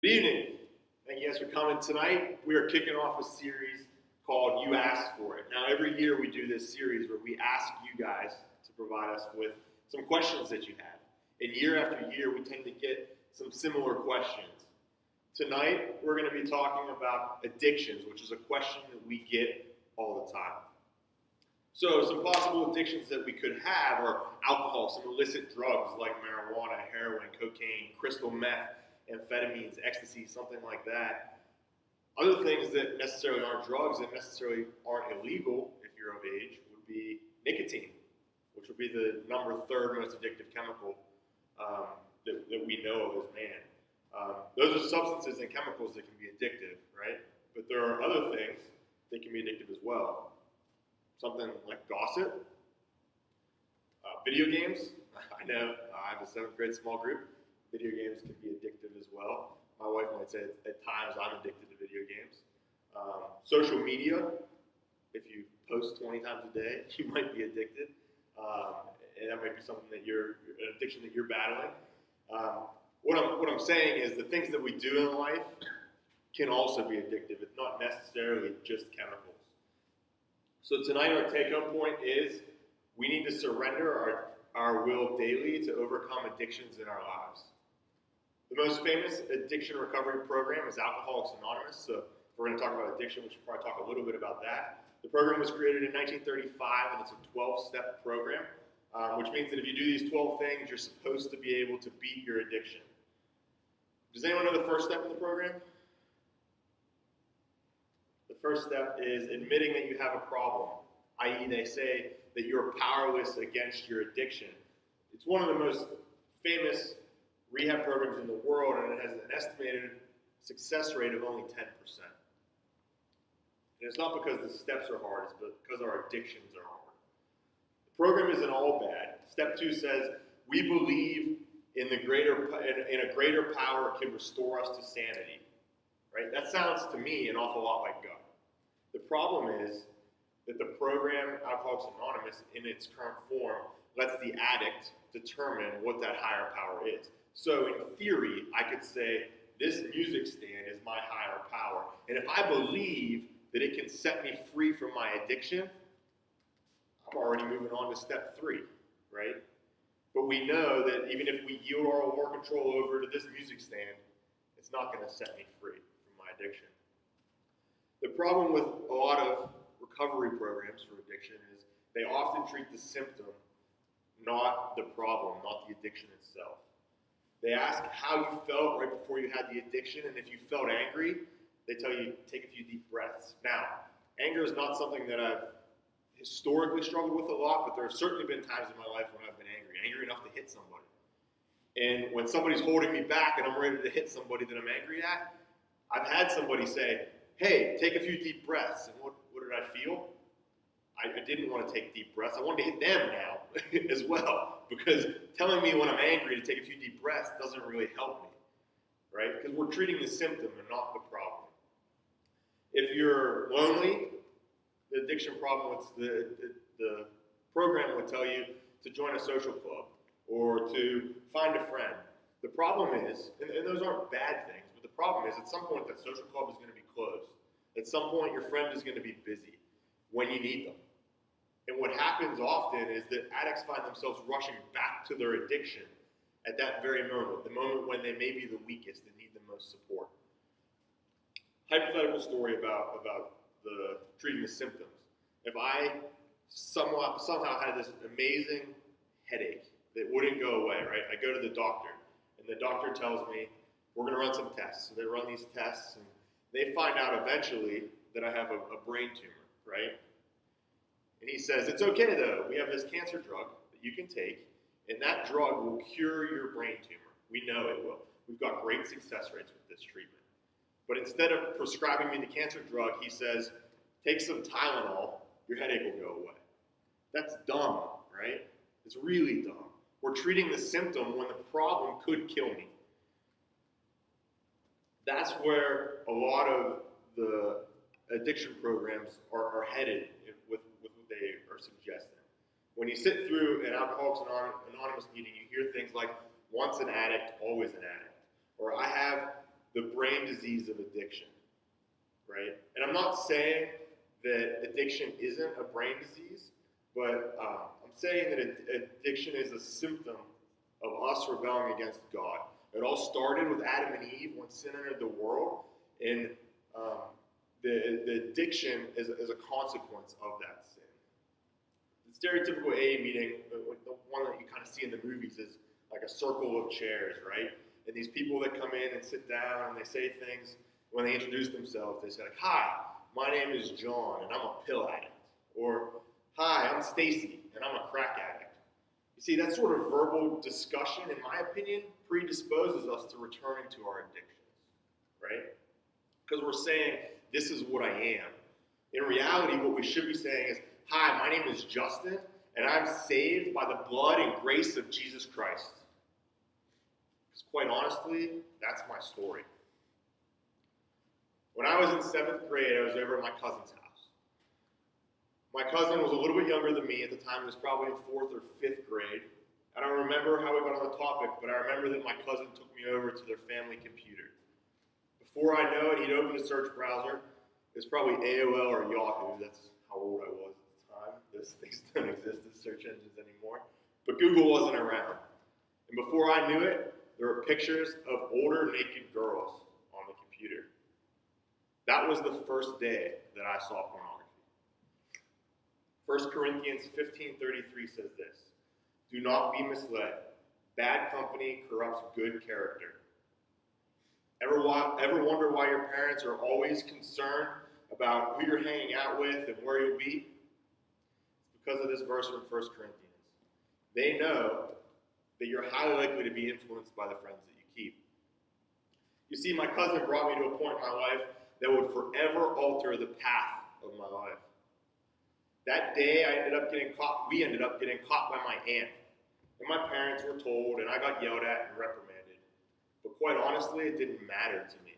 Good evening. Thank you guys for coming tonight. We are kicking off a series called You Asked For It. Now, every year we do this series where we ask you guys to provide us with some questions that you have. And year after year, we tend to get some similar questions. Tonight, we're going to be talking about addictions, which is a question that we get all the time. So, some possible addictions that we could have are alcohol, some illicit drugs like marijuana, heroin, cocaine, crystal meth, amphetamines, ecstasy, something like that. Other things that necessarily aren't drugs and necessarily aren't illegal if you're of age would be nicotine, which would be the third most addictive chemical that we know of as man. Those are substances and chemicals that can be addictive, right? But there are other things that can be addictive as well. Something like gossip, video games. I know I have a 7th grade small group. Video games can be addictive as well. My wife might say at times I'm addicted to video games. Social media, if you post 20 times a day, you might be addicted. And that might be something that an addiction that you're battling. What I'm saying is the things that we do in life can also be addictive. It's not necessarily just chemicals. So tonight our take-home point is we need to surrender our will daily to overcome addictions in our lives. The most famous addiction recovery program is Alcoholics Anonymous. So if we're going to talk about addiction, we should probably talk a little bit about that. The program was created in 1935, and it's a 12-step program, which means that if you do these 12 things, you're supposed to be able to beat your addiction. Does anyone know the first step in the program? The first step is admitting that you have a problem, i.e. they say that you're powerless against your addiction. It's one of the most famous rehab programs in the world, and it has an estimated success rate of only 10%. And it's not because the steps are hard, it's because our addictions are hard. The program isn't all bad. Step 2 says, we believe in a greater power can restore us to sanity. Right? That sounds to me an awful lot like God. The problem is that the program, Alcoholics Anonymous, in its current form, lets the addict determine what that higher power is. So in theory, I could say, this music stand is my higher power. And if I believe that it can set me free from my addiction, I'm already moving on to step 3, right? But we know that even if we yield our war control over to this music stand, it's not going to set me free from my addiction. The problem with a lot of recovery programs for addiction is they often treat the symptom, not the problem, not the addiction itself. They ask how you felt right before you had the addiction, and if you felt angry, they tell you take a few deep breaths. Now, anger is not something that I've historically struggled with a lot, but there have certainly been times in my life when I've been angry enough to hit somebody. And when somebody's holding me back and I'm ready to hit somebody that I'm angry at, I've had somebody say, hey, take a few deep breaths. And what did I feel? I didn't want to take deep breaths. I wanted to hit them now as well, because telling me when I'm angry to take a few deep breaths doesn't really help me, right? Because we're treating the symptom and not the problem. If you're lonely, the addiction problem, the program would tell you to join a social club or to find a friend. The problem is, and those aren't bad things, but the problem is at some point that social club is going to be closed. At some point your friend is going to be busy when you need them. And what happens often is that addicts find themselves rushing back to their addiction at that very moment, the moment when they may be the weakest and need the most support. Hypothetical story about the treating the symptoms. If I somehow had this amazing headache that wouldn't go away, right? I go to the doctor, and the doctor tells me, we're going to run some tests. So they run these tests, and they find out eventually that I have a brain tumor, right? And he says, it's okay though, we have this cancer drug that you can take, and that drug will cure your brain tumor. We know it will. We've got great success rates with this treatment. But instead of prescribing me the cancer drug, he says, take some Tylenol, your headache will go away. That's dumb, right? It's really dumb. We're treating the symptom when the problem could kill me. That's where a lot of the addiction programs are headed with what they are suggesting. When you sit through an Alcoholics Anonymous meeting, you hear things like, once an addict, always an addict. Or I have the brain disease of addiction, right? And I'm not saying that addiction isn't a brain disease, but I'm saying that addiction is a symptom of us rebelling against God. It all started with Adam and Eve when sin entered the world, and the addiction is a consequence of that sin. The stereotypical AA meeting, the one that you kind of see in the movies, is like a circle of chairs, right? And these people that come in and sit down and they say things, when they introduce themselves, they say like, "Hi, my name is John and I'm a pill addict." Or, "Hi, I'm Stacy and I'm a crack addict." You see, that sort of verbal discussion, in my opinion, predisposes us to returning to our addictions, right? Because we're saying, this is what I am. In reality, what we should be saying is, "Hi, my name is Justin, and I'm saved by the blood and grace of Jesus Christ." Because quite honestly, that's my story. When I was in 7th grade, I was over at my cousin's house. My cousin was a little bit younger than me at the time. He was probably in 4th or 5th grade. I don't remember how we got on the topic, but I remember that my cousin took me over to their family computer. Before I know it, he'd opened a search browser. It was probably AOL or Yahoo. That's how old I was at the time. Those things don't exist as search engines anymore. But Google wasn't around. And before I knew it, there were pictures of older naked girls on the computer. That was the first day that I saw pornography. 1 Corinthians 15:33 says this: "Do not be misled. Bad company corrupts good character." Ever wonder why your parents are always concerned about who you're hanging out with and where you'll be? It's because of this verse from 1 Corinthians. They know that you're highly likely to be influenced by the friends that you keep. You see, my cousin brought me to a point in my life that would forever alter the path of my life. That day, we ended up getting caught by my aunt. And my parents were told, and I got yelled at and reprimanded. But quite honestly, it didn't matter to me.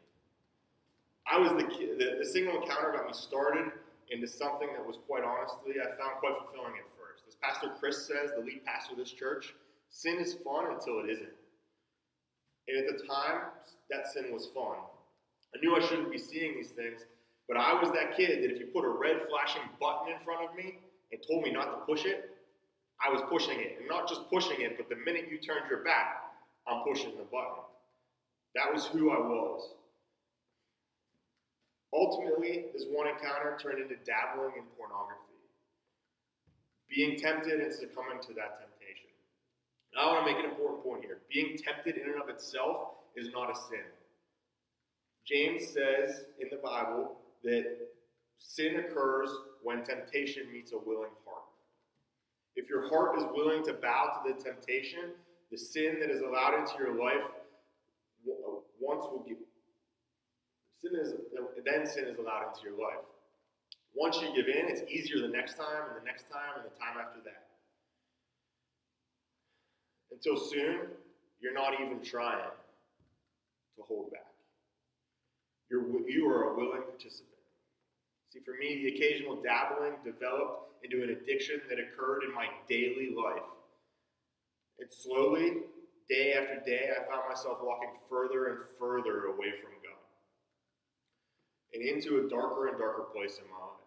I was the kid. The single encounter got me started into something that was, quite honestly, I found quite fulfilling at first. As Pastor Chris says, the lead pastor of this church, sin is fun until it isn't. And at the time, that sin was fun. I knew I shouldn't be seeing these things, but I was that kid that if you put a red flashing button in front of me and told me not to push it, I was pushing it. And not just pushing it, but the minute you turned your back, I'm pushing the button. That was who I was. Ultimately, this one encounter turned into dabbling in pornography, being tempted and succumbing to that temptation. Now I want to make an important point here. Being tempted in and of itself is not a sin. James says in the Bible that sin occurs when temptation meets a willing heart. If your heart is willing to bow to the temptation, the sin that is allowed into your life sin is allowed into your life. Once you give in, it's easier the next time, and the next time, and the time after that. Until soon, you're not even trying to hold back. You are a willing participant. See, for me, the occasional dabbling developed into an addiction that occurred in my daily life. And slowly, day after day, I found myself walking further and further away from God and into a darker and darker place in my life.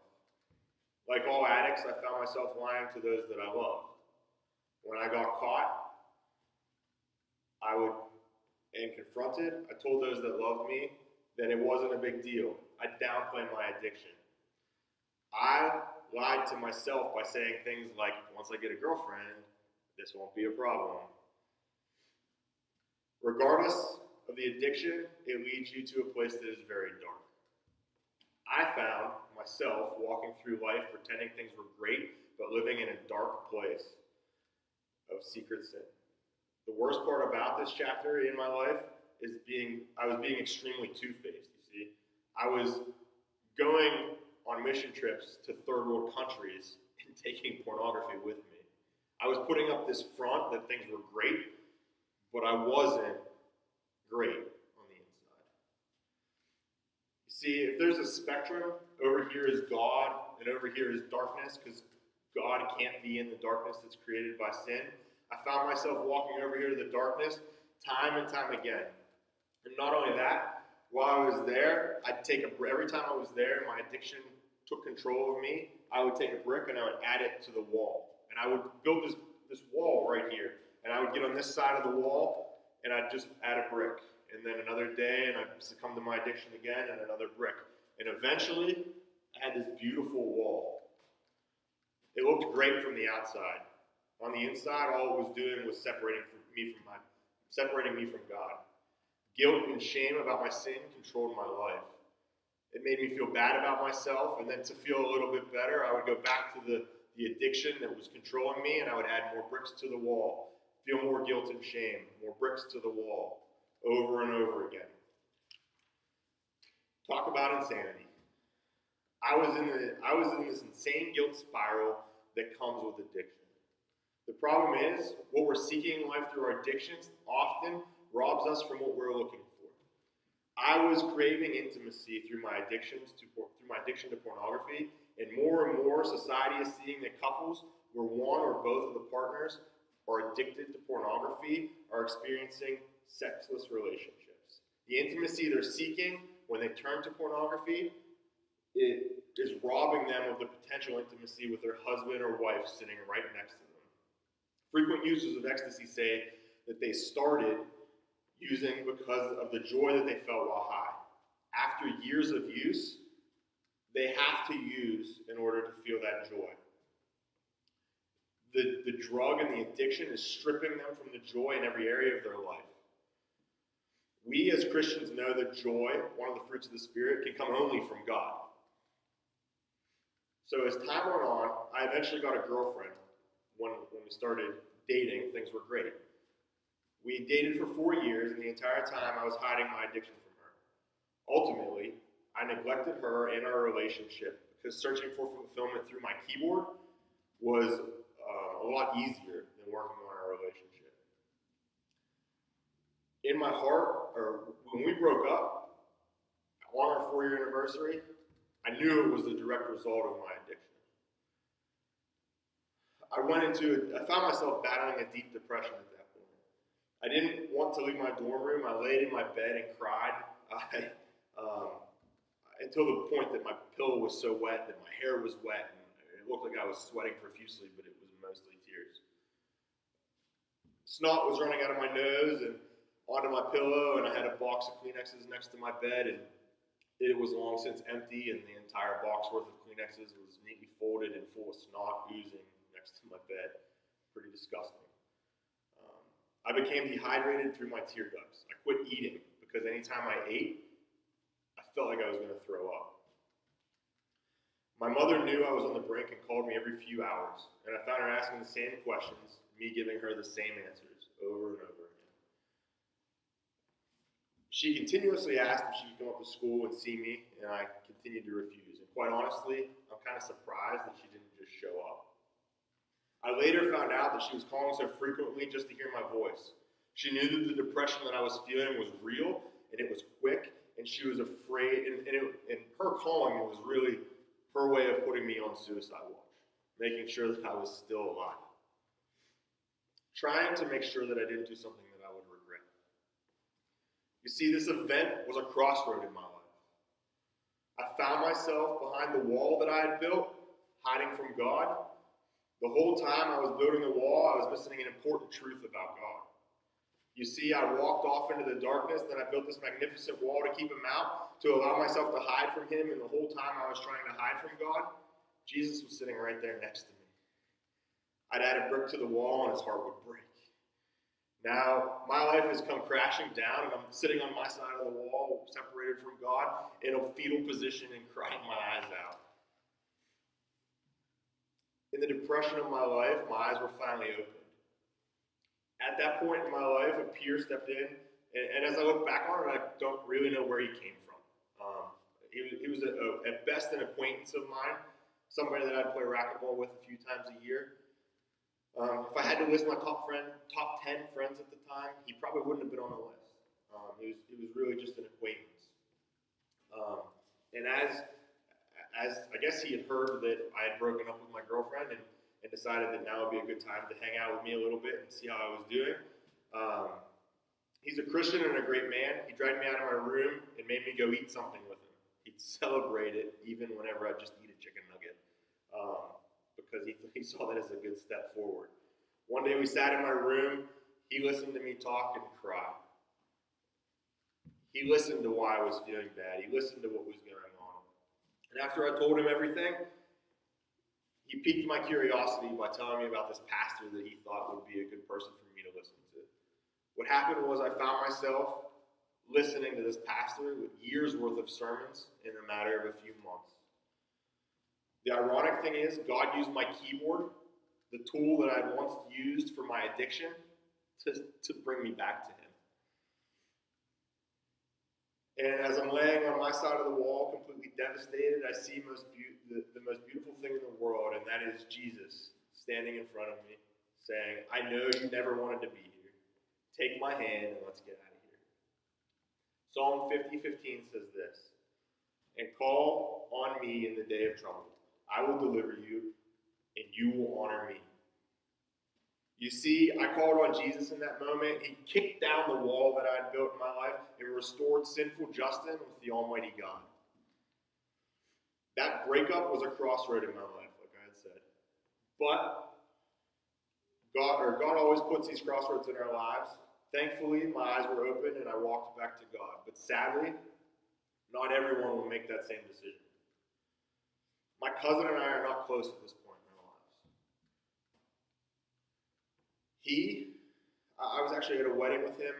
Like all addicts, I found myself lying to those that I loved. When I got caught, and confronted, I told those that loved me that it wasn't a big deal. I downplayed my addiction. I lied to myself by saying things like, once I get a girlfriend, this won't be a problem. Regardless of the addiction, it leads you to a place that is very dark. I found myself walking through life pretending things were great, but living in a dark place of secret sin. The worst part about this chapter in my life is I was being extremely two-faced, you see. I was going on mission trips to third world countries and taking pornography with me. I was putting up this front that things were great, but I wasn't great on the inside. You see, if there's a spectrum, over here is God and over here is darkness, because God can't be in the darkness that's created by sin. I found myself walking over here to the darkness time and time again. And not only that, while I was there, every time I was there, my addiction took control of me. I would take a brick and I would add it to the wall. And I would build this wall right here. And I would get on this side of the wall and I'd just add a brick. And then another day and I'd succumb to my addiction again and another brick. And eventually, I had this beautiful wall. It looked great from the outside. On the inside, all it was doing was separating me from God. Guilt and shame about my sin controlled my life. It made me feel bad about myself, and then to feel a little bit better, I would go back to the addiction that was controlling me, and I would add more bricks to the wall. Feel more guilt and shame, more bricks to the wall, over and over again. Talk about insanity. I was in this insane guilt spiral that comes with addiction. The problem is, what we're seeking in life through our addictions often robs us from what we're looking for. I was craving intimacy through my addiction to pornography, and more society is seeing that couples where one or both of the partners are addicted to pornography are experiencing sexless relationships. The intimacy they're seeking when they turn to pornography, it is robbing them of the potential intimacy with their husband or wife sitting right next to them. Frequent users of ecstasy say that they started using because of the joy that they felt while high. After years of use, they have to use in order to feel that joy. The drug and the addiction is stripping them from the joy in every area of their life. We as Christians know that joy, one of the fruits of the Spirit, can come only from God. So as time went on, I eventually got a girlfriend. When we started dating, things were great. We dated for 4 years, and the entire time I was hiding my addiction from her. Ultimately, I neglected her and our relationship because searching for fulfillment through my keyboard was a lot easier than working on our relationship. In my heart, or when we broke up, on our 4-year anniversary, I knew it was the direct result of my addiction. I found myself battling a deep depression at that point. I didn't want to leave my dorm room. I laid in my bed and cried until the point that my pillow was so wet that my hair was wet and it looked like I was sweating profusely, but it was mostly tears. Snot was running out of my nose and onto my pillow, and I had a box of Kleenexes next to my bed, and it was long since empty, and the entire box worth of Kleenexes was neatly folded and full of snot oozing next to my bed. Pretty disgusting. I became dehydrated through my tear ducts. I quit eating because anytime I ate, I felt like I was going to throw up. My mother knew I was on the brink and called me every few hours, and I found her asking the same questions, me giving her the same answers over and over again. She continuously asked if she could come up to school and see me, and I continued to refuse. And quite honestly, I'm kind of surprised that she didn't just show up. I later found out that she was calling so frequently just to hear my voice. She knew that the depression that I was feeling was real, and it was quick, and she was afraid, and her calling me was really her way of putting me on suicide watch, making sure that I was still alive. Trying to make sure that I didn't do something that I would regret. You see, this event was a crossroad in my life. I found myself behind the wall that I had built, hiding from God. The whole time I was building the wall, I was missing an important truth about God. You see, I walked off into the darkness, then I built this magnificent wall to keep him out, to allow myself to hide from him, and the whole time I was trying to hide from God, Jesus was sitting right there next to me. I'd add a brick to the wall and his heart would break. Now, my life has come crashing down, and I'm sitting on my side of the wall, separated from God, in a fetal position and crying my eyes out. In the depression of my life, my eyes were finally opened. At that point in my life, a peer stepped in, and as I look back on it, I don't really know where he came from. He was at best an acquaintance of mine, somebody that I'd play racquetball with a few times a year. If I had to list my top 10 friends at the time, he probably wouldn't have been on the list. He was really just an acquaintance. And as I guess he had heard that I had broken up with my girlfriend and decided that now would be a good time to hang out with me a little bit and see how I was doing. He's a Christian and a great man. He dragged me out of my room and made me go eat something with him. He'd celebrate it even whenever I'd just eat a chicken nugget because he saw that as a good step forward. One day we sat in my room. He listened to me talk and cry. He listened to why I was feeling bad. He listened to what was going on. And after I told him everything, he piqued my curiosity by telling me about this pastor that he thought would be a good person for me to listen to. What happened was I found myself listening to this pastor with years worth of sermons in a matter of a few months. The ironic thing is, God used my keyboard, the tool that I'd once used for my addiction, to bring me back to him. And as I'm laying on my side of the wall, completely devastated, I see the most beautiful thing in the world, and that is Jesus standing in front of me, saying, I know you never wanted to be here. Take my hand and let's get out of here. Psalm 50:15 says this, and call on me in the day of trouble. I will deliver you, and you will honor me. You see, I called on Jesus in that moment. He kicked down the wall that I had built in my life and restored sinful Justin with the Almighty God. That breakup was a crossroad in my life, like I had said. But God always puts these crossroads in our lives. Thankfully, my eyes were open and I walked back to God. But sadly, not everyone will make that same decision. My cousin and I are not close at this point in our lives. I was actually at a wedding with him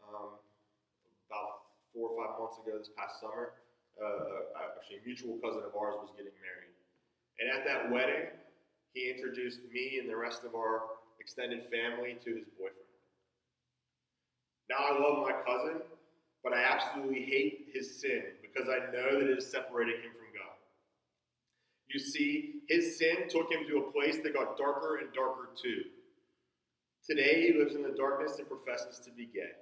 about 4 or 5 months ago this past summer. Actually, a mutual cousin of ours was getting married. And at that wedding, he introduced me and the rest of our extended family to his boyfriend. Now I love my cousin, but I absolutely hate his sin because I know that it is separating him from God. You see, his sin took him to a place that got darker and darker too. Today, he lives in the darkness and professes to be gay.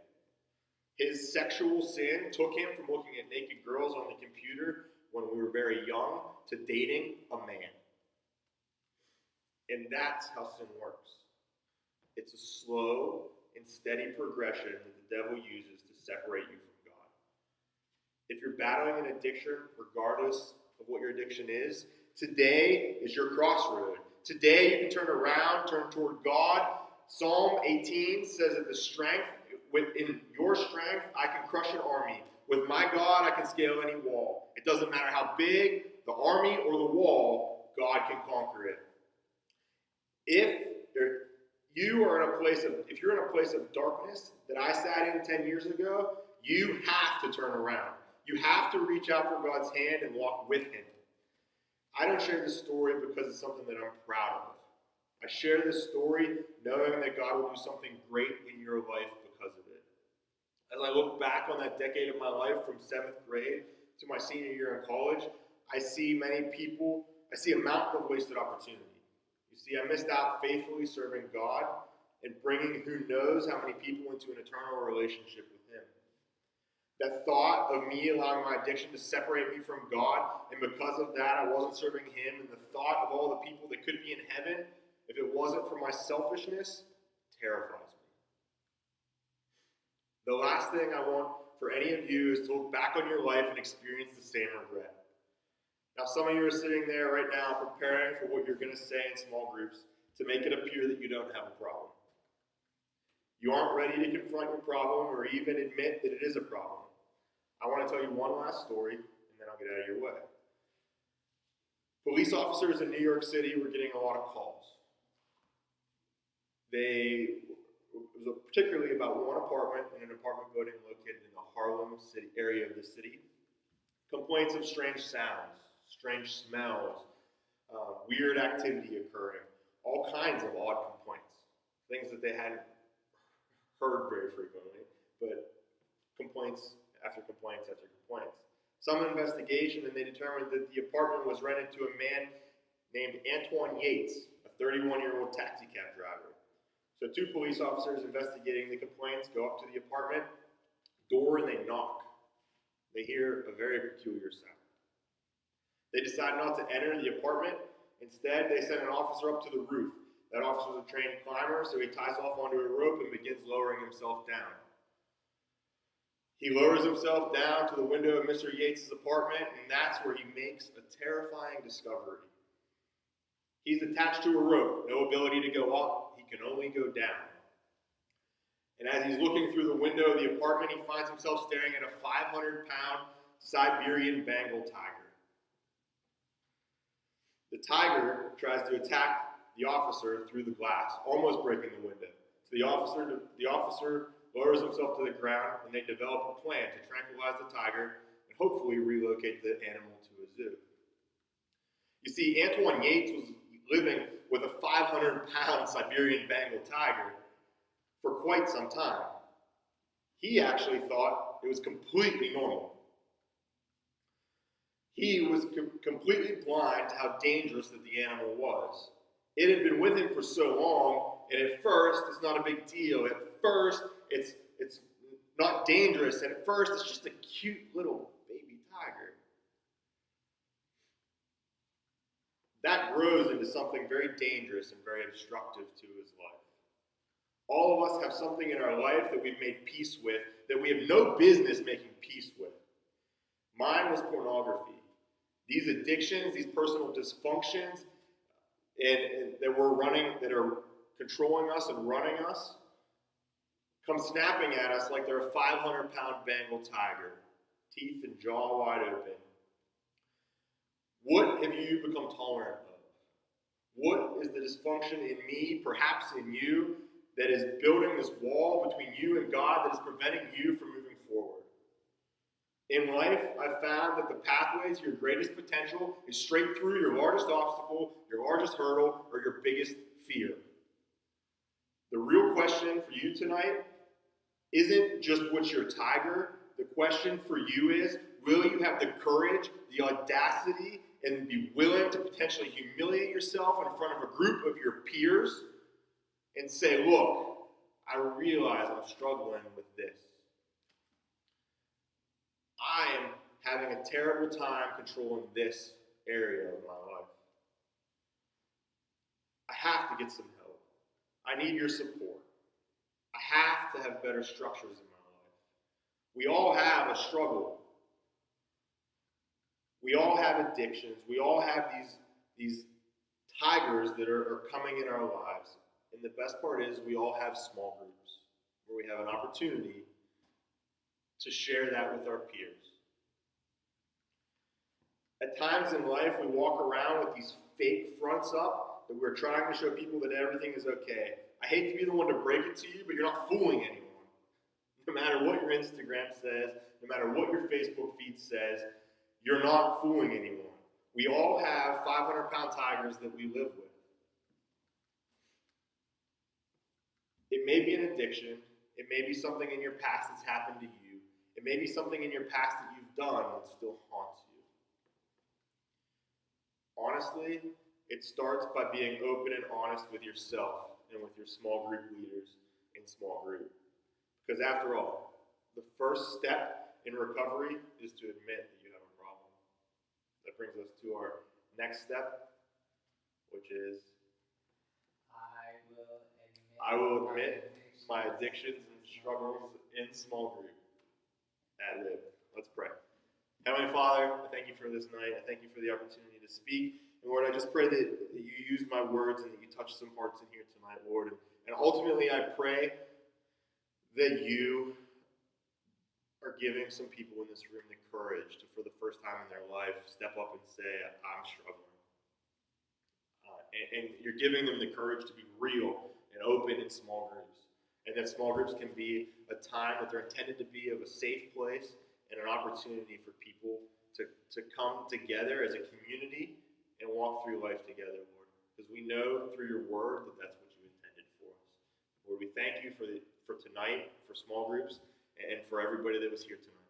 His sexual sin took him from looking at naked girls on the computer when we were very young to dating a man. And that's how sin works. It's a slow and steady progression that the devil uses to separate you from God. If you're battling an addiction, regardless of what your addiction is, today is your crossroad. Today you can turn around, turn toward God. Psalm 18 says that in your strength, I can crush an army. With my God, I can scale any wall. It doesn't matter how big the army or the wall, God can conquer it. If you're in a place of darkness that I sat in 10 years ago, you have to turn around. You have to reach out for God's hand and walk with him. I don't share this story because it's something that I'm proud of. I share this story knowing that God will do something great in your life because of it. As I look back on that decade of my life from 7th grade to my senior year in college, I see a mountain of wasted opportunity. You see, I missed out faithfully serving God and bringing who knows how many people into an eternal relationship with him. That thought of me allowing my addiction to separate me from God, and because of that I wasn't serving him, and the thought of all the people that could be in heaven if it wasn't for my selfishness, terrifies me. The last thing I want for any of you is to look back on your life and experience the same regret. Now, some of you are sitting there right now preparing for what you're going to say in small groups to make it appear that you don't have a problem. You aren't ready to confront your problem or even admit that it is a problem. I want to tell you one last story, and then I'll get out of your way. Police officers in New York City were getting a lot of calls. It was particularly about one apartment in an apartment building located in the Harlem city area of the city. Complaints of strange sounds, strange smells, weird activity occurring, all kinds of odd complaints, things that they hadn't heard very frequently, but complaints after complaints after complaints. Some investigation, and they determined that the apartment was rented to a man named Antoine Yates, a 31-year-old taxi cab driver. So 2 police officers investigating the complaints go up to the apartment door and they knock. They hear a very peculiar sound. They decide not to enter the apartment. Instead, they send an officer up to the roof. That officer is a trained climber, so he ties off onto a rope and begins lowering himself down. He lowers himself down to the window of Mr. Yates' apartment, and that's where he makes a terrifying discovery. He's attached to a rope, no ability to go up, he can only go down. And as he's looking through the window of the apartment, he finds himself staring at a 500-pound Siberian Bengal tiger. The tiger tries to attack the officer through the glass, almost breaking the window. So the officer lowers himself to the ground, and they develop a plan to tranquilize the tiger and hopefully relocate the animal to a zoo. You see, Antoine Yates was living with a 500-pound Siberian Bengal tiger for quite some time. He actually thought it was completely normal. He was completely blind to how dangerous that the animal was. It had been with him for so long, and at first, it's not a big deal. At first, it's not dangerous, and at first, it's just a cute little baby tiger. That grows into something very dangerous and very obstructive to his life. All of us have something in our life that we've made peace with that we have no business making peace with. Mine was pornography. These addictions, these personal dysfunctions, and that are controlling us and running us, come snapping at us like they're a 500-pound Bengal tiger, teeth and jaw wide open. What have you become tolerant of? What is the dysfunction in me, perhaps in you, that is building this wall between you and God that is preventing you from moving forward? In life, I've found that the pathway to your greatest potential is straight through your largest obstacle, your largest hurdle, or your biggest fear. The real question for you tonight isn't just what's your tiger. The question for you is, will you have the courage, the audacity, and be willing to potentially humiliate yourself in front of a group of your peers and say, look, I realize I'm struggling with this. I am having a terrible time controlling this area of my life. I have to get some help. I need your support. I have to have better structures in my life. We all have a struggle. We all have addictions. We all have these tigers that are coming in our lives. And the best part is we all have small groups where we have an opportunity to share that with our peers. At times in life, we walk around with these fake fronts up that we're trying to show people that everything is okay. I hate to be the one to break it to you, but you're not fooling anyone. No matter what your Instagram says, no matter what your Facebook feed says, you're not fooling anyone. We all have 500-pound tigers that we live with. It may be an addiction. It may be something in your past that's happened to you. It may be something in your past that you've done that still haunts you. Honestly, it starts by being open and honest with yourself and with your small group leaders in small group. Because after all, the first step in recovery is to admit that you have a problem. That brings us to our next step, which is I will admit my addictions and struggles in small group. Ad-lib. Let's pray. Heavenly Father, I thank you for this night. I thank you for the opportunity to speak. And Lord, I just pray that you use my words and that you touch some hearts in here tonight, Lord. And ultimately, I pray that you are giving some people in this room the courage to, for the first time in their life, step up and say, I'm struggling. And you're giving them the courage to be real and open in small groups. And that small groups can be a time that they're intended to be of a safe place and an opportunity for people to come together as a community and walk through life together, Lord. Because we know through your word that that's what you intended for us. Lord, we thank you for tonight, for small groups, and for everybody that was here tonight.